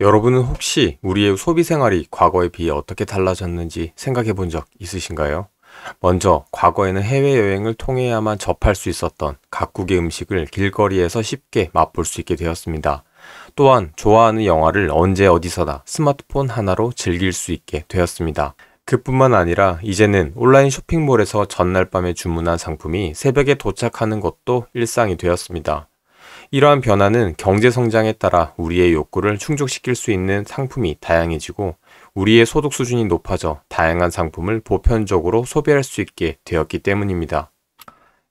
여러분은 혹시 우리의 소비 생활이 과거에 비해 어떻게 달라졌는지 생각해 본 적 있으신가요? 먼저 과거에는 해외여행을 통해야만 접할 수 있었던 각국의 음식을 길거리에서 쉽게 맛볼 수 있게 되었습니다. 또한 좋아하는 영화를 언제 어디서나 스마트폰 하나로 즐길 수 있게 되었습니다. 그뿐만 아니라 이제는 온라인 쇼핑몰에서 전날 밤에 주문한 상품이 새벽에 도착하는 것도 일상이 되었습니다. 이러한 변화는 경제 성장에 따라 우리의 욕구를 충족시킬 수 있는 상품이 다양해지고 우리의 소득 수준이 높아져 다양한 상품을 보편적으로 소비할 수 있게 되었기 때문입니다.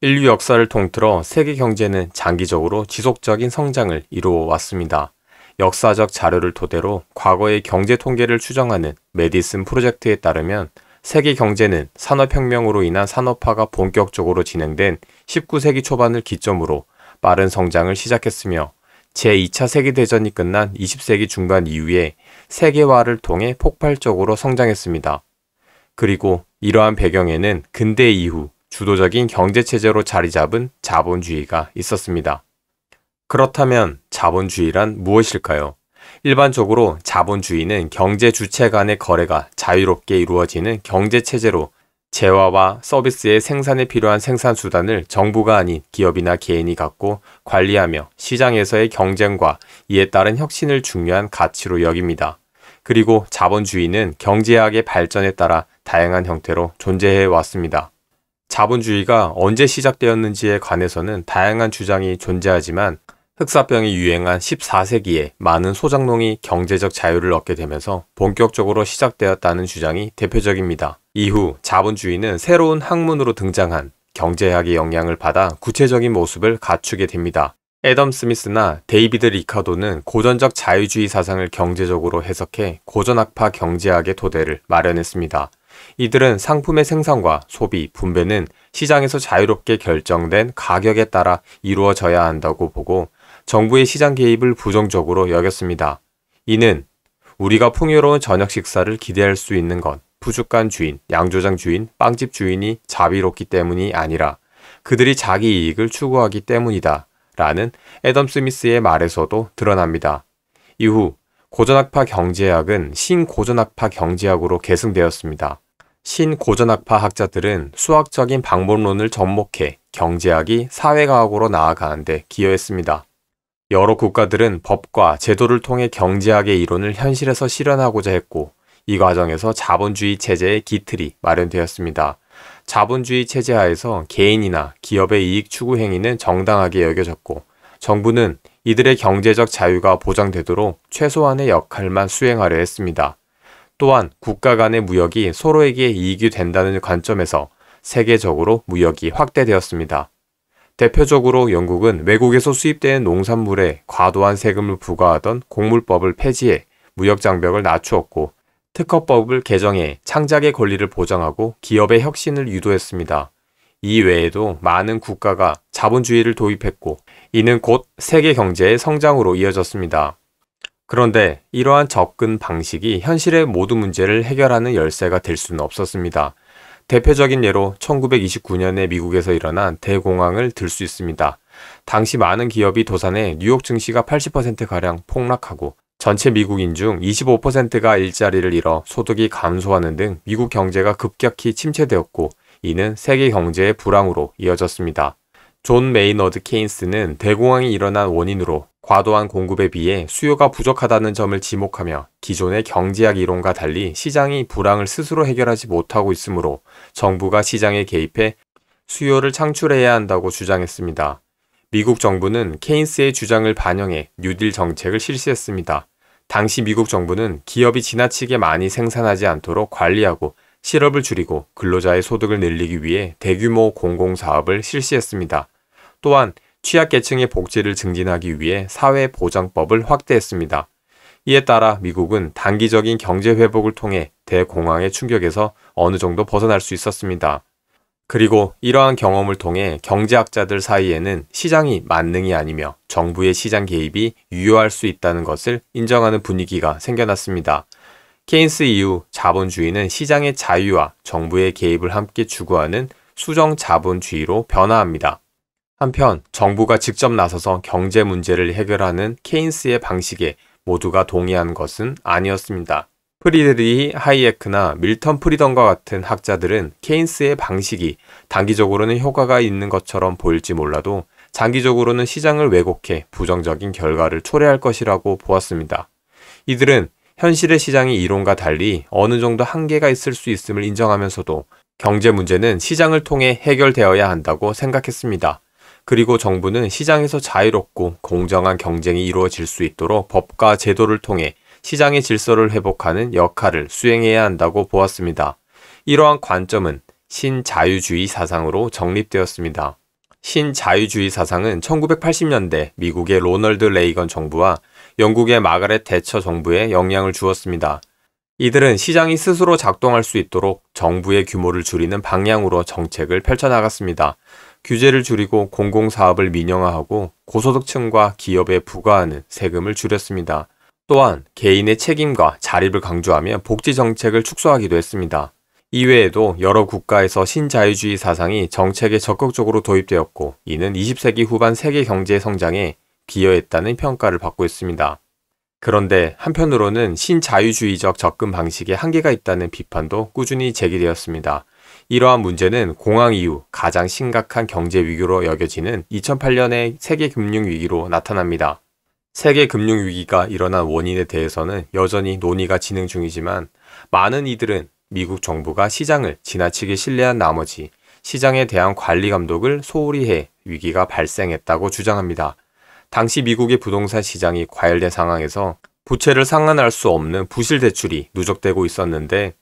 인류 역사를 통틀어 세계 경제는 장기적으로 지속적인 성장을 이루어 왔습니다. 역사적 자료를 토대로 과거의 경제 통계를 추정하는 메디슨 프로젝트에 따르면 세계 경제는 산업혁명으로 인한 산업화가 본격적으로 진행된 19세기 초반을 기점으로 빠른 성장을 시작했으며 제2차 세계대전이 끝난 20세기 중반 이후에 세계화를 통해 폭발적으로 성장했습니다. 그리고 이러한 배경에는 근대 이후 주도적인 경제체제로 자리 잡은 자본주의가 있었습니다. 그렇다면 자본주의란 무엇일까요? 일반적으로 자본주의는 경제 주체 간의 거래가 자유롭게 이루어지는 경제체제로 재화와 서비스의 생산에 필요한 생산수단을 정부가 아닌 기업이나 개인이 갖고 관리하며 시장에서의 경쟁과 이에 따른 혁신을 중요한 가치로 여깁니다. 그리고 자본주의는 경제학의 발전에 따라 다양한 형태로 존재해 왔습니다. 자본주의가 언제 시작되었는지에 관해서는 다양한 주장이 존재하지만 흑사병이 유행한 14세기에 많은 소작농이 경제적 자유를 얻게 되면서 본격적으로 시작되었다는 주장이 대표적입니다. 이후 자본주의는 새로운 학문으로 등장한 경제학의 영향을 받아 구체적인 모습을 갖추게 됩니다. 애덤 스미스나 데이비드 리카도는 고전적 자유주의 사상을 경제적으로 해석해 고전학파 경제학의 토대를 마련했습니다. 이들은 상품의 생산과 소비, 분배는 시장에서 자유롭게 결정된 가격에 따라 이루어져야 한다고 보고 정부의 시장 개입을 부정적으로 여겼습니다. 이는 우리가 풍요로운 저녁 식사를 기대할 수 있는 건 푸주간 주인, 양조장 주인, 빵집 주인이 자비롭기 때문이 아니라 그들이 자기 이익을 추구하기 때문이다 라는 애덤 스미스의 말에서도 드러납니다. 이후 고전학파 경제학은 신고전학파 경제학으로 계승되었습니다. 신고전학파 학자들은 수학적인 방법론을 접목해 경제학이 사회과학으로 나아가는데 기여했습니다. 여러 국가들은 법과 제도를 통해 경제학의 이론을 현실에서 실현하고자 했고 이 과정에서 자본주의 체제의 기틀이 마련되었습니다. 자본주의 체제 하에서 개인이나 기업의 이익 추구 행위는 정당하게 여겨졌고 정부는 이들의 경제적 자유가 보장되도록 최소한의 역할만 수행하려 했습니다. 또한 국가 간의 무역이 서로에게 이익이 된다는 관점에서 세계적으로 무역이 확대되었습니다. 대표적으로 영국은 외국에서 수입되는 농산물에 과도한 세금을 부과하던 곡물법을 폐지해 무역 장벽을 낮추었고 특허법을 개정해 창작의 권리를 보장하고 기업의 혁신을 유도했습니다. 이 외에도 많은 국가가 자본주의를 도입했고 이는 곧 세계 경제의 성장으로 이어졌습니다. 그런데 이러한 접근 방식이 현실의 모든 문제를 해결하는 열쇠가 될 수는 없었습니다. 대표적인 예로 1929년에 미국에서 일어난 대공황을 들 수 있습니다. 당시 많은 기업이 도산해 뉴욕 증시가 80%가량 폭락하고 전체 미국인 중 25%가 일자리를 잃어 소득이 감소하는 등 미국 경제가 급격히 침체되었고 이는 세계 경제의 불황으로 이어졌습니다. 존 메이너드 케인스는 대공황이 일어난 원인으로 과도한 공급에 비해 수요가 부족하다는 점을 지목하며 기존의 경제학 이론과 달리 시장이 불황을 스스로 해결하지 못하고 있으므로 정부가 시장에 개입해 수요를 창출해야 한다고 주장했습니다. 미국 정부는 케인스의 주장을 반영해 뉴딜 정책을 실시했습니다. 당시 미국 정부는 기업이 지나치게 많이 생산하지 않도록 관리하고 실업을 줄이고 근로자의 소득을 늘리기 위해 대규모 공공사업을 실시했습니다. 또한 취약계층의 복지를 증진하기 위해 사회보장법을 확대했습니다. 이에 따라 미국은 단기적인 경제 회복을 통해 대공황의 충격에서 어느 정도 벗어날 수 있었습니다. 그리고 이러한 경험을 통해 경제학자들 사이에는 시장이 만능이 아니며 정부의 시장 개입이 유효할 수 있다는 것을 인정하는 분위기가 생겨났습니다. 케인스 이후 자본주의는 시장의 자유와 정부의 개입을 함께 추구하는 수정자본주의로 변화합니다. 한편 정부가 직접 나서서 경제 문제를 해결하는 케인스의 방식에 모두가 동의한 것은 아니었습니다. 프리드리히 하이에크나 밀턴 프리던과 같은 학자들은 케인스의 방식이 단기적으로는 효과가 있는 것처럼 보일지 몰라도 장기적으로는 시장을 왜곡해 부정적인 결과를 초래할 것이라고 보았습니다. 이들은 현실의 시장이 이론과 달리 어느 정도 한계가 있을 수 있음을 인정하면서도 경제 문제는 시장을 통해 해결되어야 한다고 생각했습니다. 그리고 정부는 시장에서 자유롭고 공정한 경쟁이 이루어질 수 있도록 법과 제도를 통해 시장의 질서를 회복하는 역할을 수행해야 한다고 보았습니다. 이러한 관점은 신자유주의 사상으로 정립되었습니다. 신자유주의 사상은 1980년대 미국의 로널드 레이건 정부와 영국의 마가렛 대처 정부에 영향을 주었습니다. 이들은 시장이 스스로 작동할 수 있도록 정부의 규모를 줄이는 방향으로 정책을 펼쳐나갔습니다. 규제를 줄이고 공공사업을 민영화하고 고소득층과 기업에 부과하는 세금을 줄였습니다. 또한 개인의 책임과 자립을 강조하며 복지 정책을 축소하기도 했습니다. 이외에도 여러 국가에서 신자유주의 사상이 정책에 적극적으로 도입되었고 이는 20세기 후반 세계 경제 성장에 기여했다는 평가를 받고 있습니다. 그런데 한편으로는 신자유주의적 접근 방식에 한계가 있다는 비판도 꾸준히 제기되었습니다. 이러한 문제는 공황 이후 가장 심각한 경제 위기로 여겨지는 2008년의 세계 금융 위기로 나타납니다. 세계 금융 위기가 일어난 원인에 대해서는 여전히 논의가 진행 중이지만 많은 이들은 미국 정부가 시장을 지나치게 신뢰한 나머지 시장에 대한 관리 감독을 소홀히 해 위기가 발생했다고 주장합니다. 당시 미국의 부동산 시장이 과열된 상황에서 부채를 상환할 수 없는 부실 대출이 누적되고 있었는데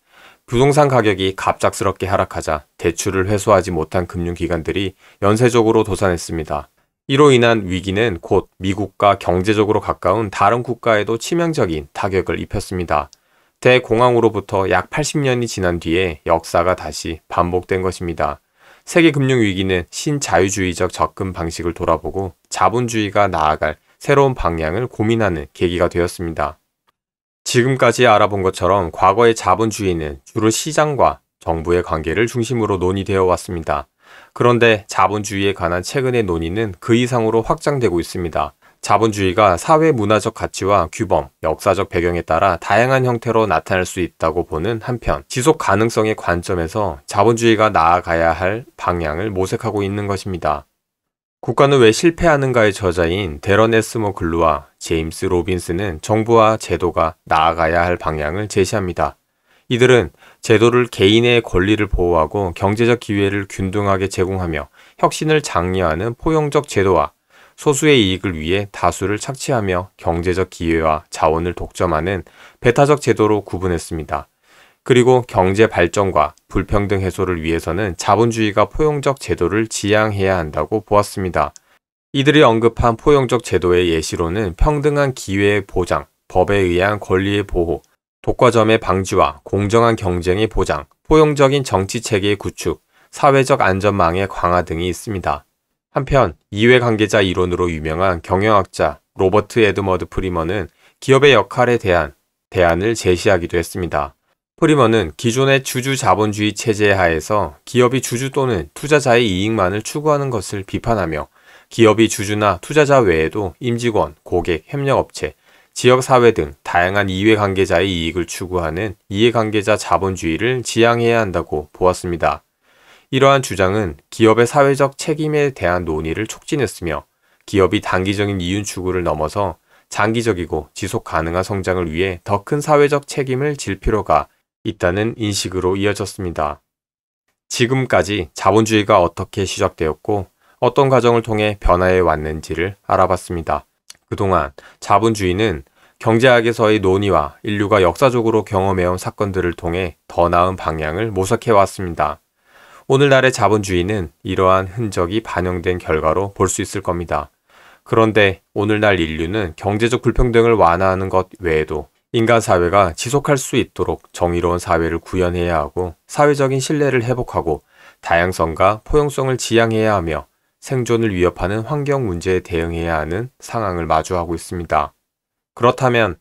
부동산 가격이 갑작스럽게 하락하자 대출을 회수하지 못한 금융기관들이 연쇄적으로 도산했습니다. 이로 인한 위기는 곧 미국과 경제적으로 가까운 다른 국가에도 치명적인 타격을 입혔습니다. 대공황으로부터 약 80년이 지난 뒤에 역사가 다시 반복된 것입니다. 세계 금융위기는 신자유주의적 접근 방식을 돌아보고 자본주의가 나아갈 새로운 방향을 고민하는 계기가 되었습니다. 지금까지 알아본 것처럼 과거의 자본주의는 주로 시장과 정부의 관계를 중심으로 논의되어 왔습니다. 그런데 자본주의에 관한 최근의 논의는 그 이상으로 확장되고 있습니다. 자본주의가 사회 문화적 가치와 규범, 역사적 배경에 따라 다양한 형태로 나타날 수 있다고 보는 한편 지속 가능성의 관점에서 자본주의가 나아가야 할 방향을 모색하고 있는 것입니다. 국가는 왜 실패하는가의 저자인 데런 에스모 글루와 제임스 로빈스는 정부와 제도가 나아가야 할 방향을 제시합니다. 이들은 제도를 개인의 권리를 보호하고 경제적 기회를 균등하게 제공하며 혁신을 장려하는 포용적 제도와 소수의 이익을 위해 다수를 착취하며 경제적 기회와 자원을 독점하는 배타적 제도로 구분했습니다. 그리고 경제 발전과 불평등 해소를 위해서는 자본주의가 포용적 제도를 지향해야 한다고 보았습니다. 이들이 언급한 포용적 제도의 예시로는 평등한 기회의 보장, 법에 의한 권리의 보호, 독과점의 방지와 공정한 경쟁의 보장, 포용적인 정치체계의 구축, 사회적 안전망의 강화 등이 있습니다. 한편 이해관계자 이론으로 유명한 경영학자 로버트 에드머드 프리먼은 기업의 역할에 대한 대안을 제시하기도 했습니다. 프리먼은 기존의 주주 자본주의 체제 하에서 기업이 주주 또는 투자자의 이익만을 추구하는 것을 비판하며 기업이 주주나 투자자 외에도 임직원, 고객, 협력업체, 지역사회 등 다양한 이해관계자의 이익을 추구하는 이해관계자 자본주의를 지향해야 한다고 보았습니다. 이러한 주장은 기업의 사회적 책임에 대한 논의를 촉진했으며 기업이 단기적인 이윤 추구를 넘어서 장기적이고 지속 가능한 성장을 위해 더 큰 사회적 책임을 질 필요가 있다는 인식으로 이어졌습니다. 지금까지 자본주의가 어떻게 시작되었고 어떤 과정을 통해 변화해 왔는지를 알아봤습니다. 그동안 자본주의는 경제학에서의 논의와 인류가 역사적으로 경험해온 사건들을 통해 더 나은 방향을 모색해 왔습니다. 오늘날의 자본주의는 이러한 흔적이 반영된 결과로 볼 수 있을 겁니다. 그런데 오늘날 인류는 경제적 불평등을 완화하는 것 외에도 인간 사회가 지속할 수 있도록 정의로운 사회를 구현해야 하고 사회적인 신뢰를 회복하고 다양성과 포용성을 지향해야 하며 생존을 위협하는 환경 문제에 대응해야 하는 상황을 마주하고 있습니다. 그렇다면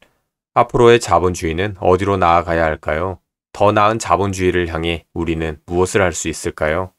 앞으로의 자본주의는 어디로 나아가야 할까요? 더 나은 자본주의를 향해 우리는 무엇을 할 수 있을까요?